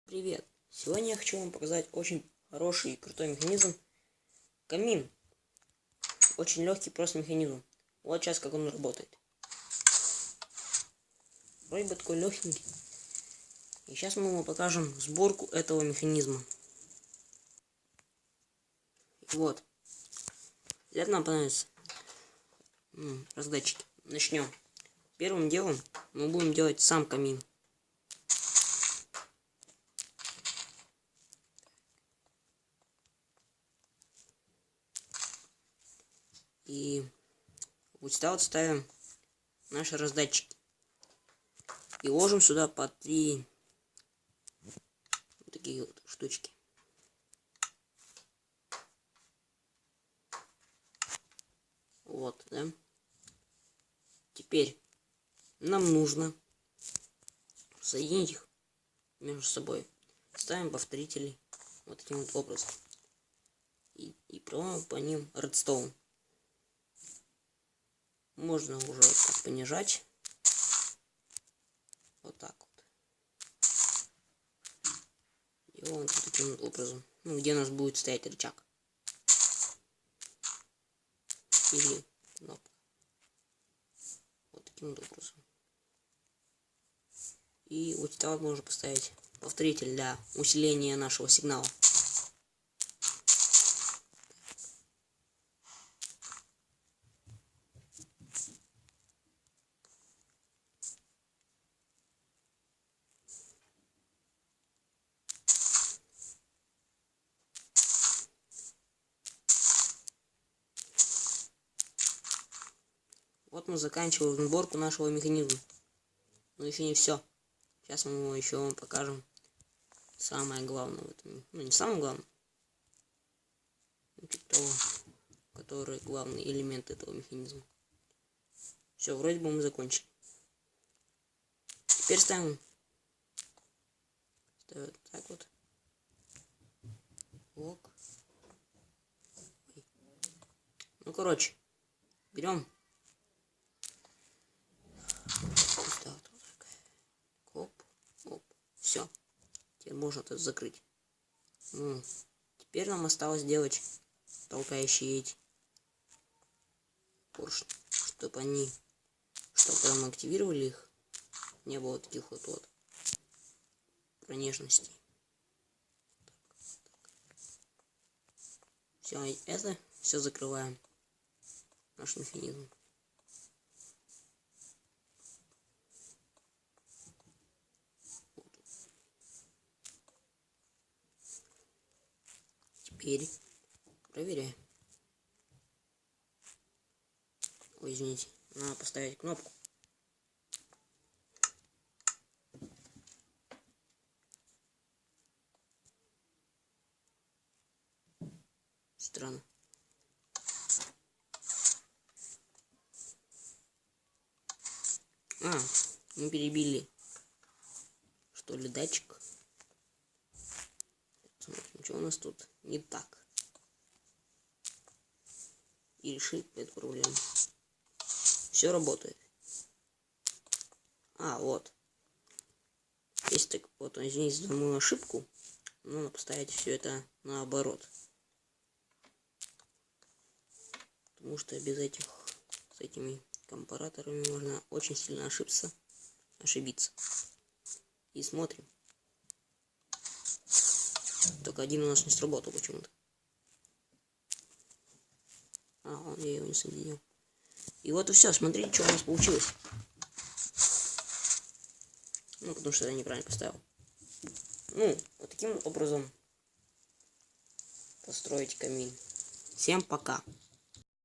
Привет! Сегодня я хочу вам показать очень хороший и крутой механизм. Камин. Очень легкий, просто механизм. Вот сейчас как он работает. Вроде бы такой легенький. И сейчас мы вам покажем сборку этого механизма. Вот. Для этого нам понадобится раздатчики. Начнем. Первым делом мы будем делать сам камин. И вот сюда вот ставим наши раздатчики. И ложим сюда по 3 вот такие вот штучки. Вот, да. Теперь нам нужно соединить их между собой. Ставим повторители вот таким вот образом. И проводим по ним редстоун. Можно уже так понижать. Вот так вот. И вот таким вот образом. Где у нас будет стоять рычаг. Или кнопка. Вот таким вот образом. И вот сюда вот можно поставить повторитель для усиления нашего сигнала. Вот мы заканчиваем сборку нашего механизма. Но еще не все. Сейчас мы его еще вам покажем. Самое главное в этом. Не самое главное. Того, который главный элемент этого механизма. Все, вроде бы мы закончили. Теперь ставим так вот. Ок. Ну, короче, берем. Оп, оп. Все. Теперь можно это закрыть. Теперь нам осталось сделать толкающие эти поршни, чтобы когда мы активировали их, не было таких вот пронежностей. Все закрываем наш механизм. Теперь проверяем. Ой, извините, надо поставить кнопку. Странно. Мы перебили, что ли, датчик. Смотрим, что у нас тут не так. И решили эту проблему. Все работает. Вот. Если так вот, извините за мою ошибку, нужно поставить все это наоборот. Потому что без с этими компараторами можно очень сильно ошибиться. И смотрим. Только один у нас не сработал почему-то. Я его не соединил. И вот и все. Смотрите, что у нас получилось. Потому что я неправильно поставил. Вот таким образом построить камин. Всем пока.